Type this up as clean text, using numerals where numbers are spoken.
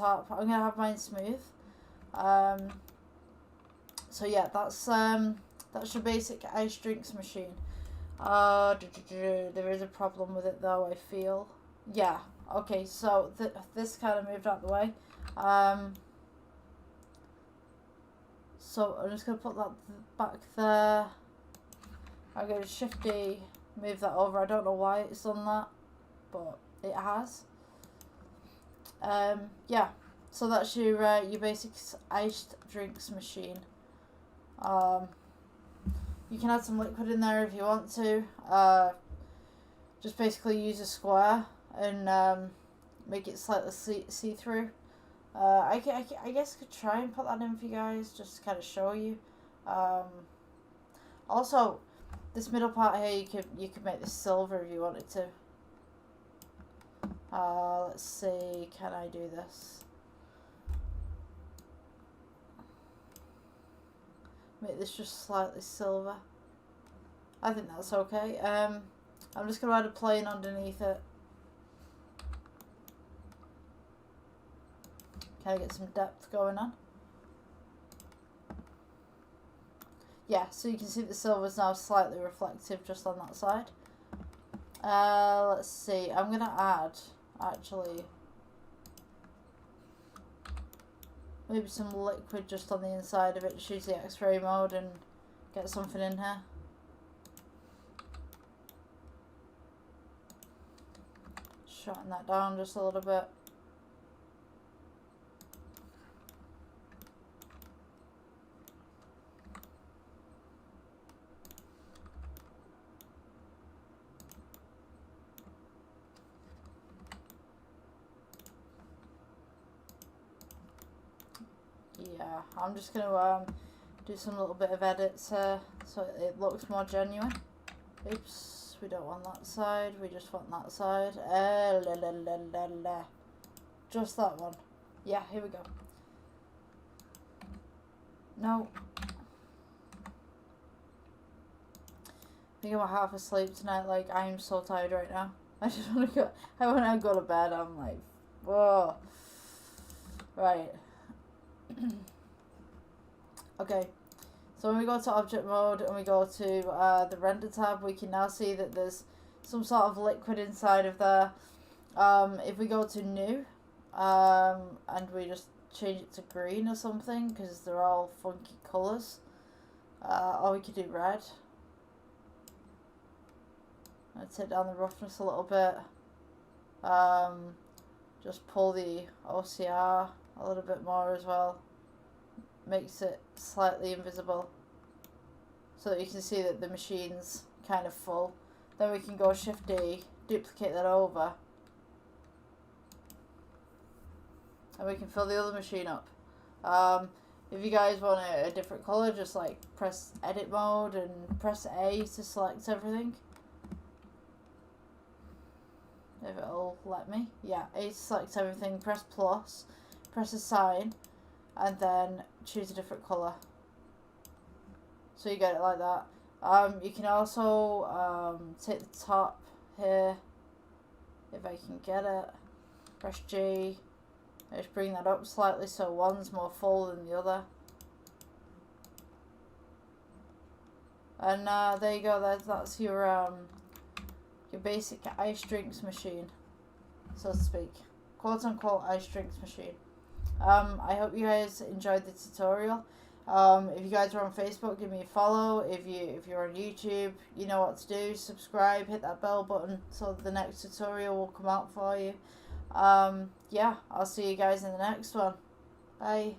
top. I'm gonna have mine smooth. So yeah, that's your basic ice drinks machine. There is a problem with it though, I feel. Yeah, okay, so this kind of moved out the way. So I'm just going to put that back there. I'm going to Shift D, move that over. I don't know why it's done that, but it has. Yeah, so that's your basic iced drinks machine. You can add some liquid in there if you want to. Just basically use a square and make it slightly see-through. I guess I could try and put that in for you guys, just to kind of show you. Also, this middle part here, you could make this silver if you wanted to. Let's see, can I do this? Make this just slightly silver. I think that's okay. I'm just going to add a plane underneath it. Can I get some depth going on? Yeah, so you can see the silver is now slightly reflective just on that side. Let's see, I'm going to add, actually, maybe some liquid just on the inside of it. Just use the X-ray mode and get something in here. Shorten that down just a little bit. Yeah, I'm just going to do some little bit of edits so it looks more genuine. Oops, we don't want that side, we just want that side. Just that one. Yeah, here we go. No. I think I'm half asleep tonight, like I am so tired right now. I just want to go to bed, I'm like, whoa. Right. Okay, so when we go to object mode and we go to the render tab, we can now see that there's some sort of liquid inside of there. If we go to new and we just change it to green or something, because they're all funky colours, or we could do red. I'd take down the roughness a little bit. Just pull the OCR a little bit more as well. Makes it slightly invisible so that you can see that the machine's kind of full. Then we can go Shift D, duplicate that over, and we can fill the other machine up. If you guys want a different colour, just like press edit mode and press A to select everything. If it'll let me. Yeah, A to select everything, press plus, press a sign, and then choose a different colour. So you get it like that. You can also take the top here, if I can get it, press G, and just bring that up slightly so one's more full than the other. And there you go, that's your basic ice drinks machine, so to speak. Quote unquote ice drinks machine. I hope you guys enjoyed the tutorial. If you guys are on Facebook, give me a follow. If you're on YouTube, you know what to do. Subscribe, hit that bell button so the next tutorial will come out for you. Yeah, I'll see you guys in the next one. Bye.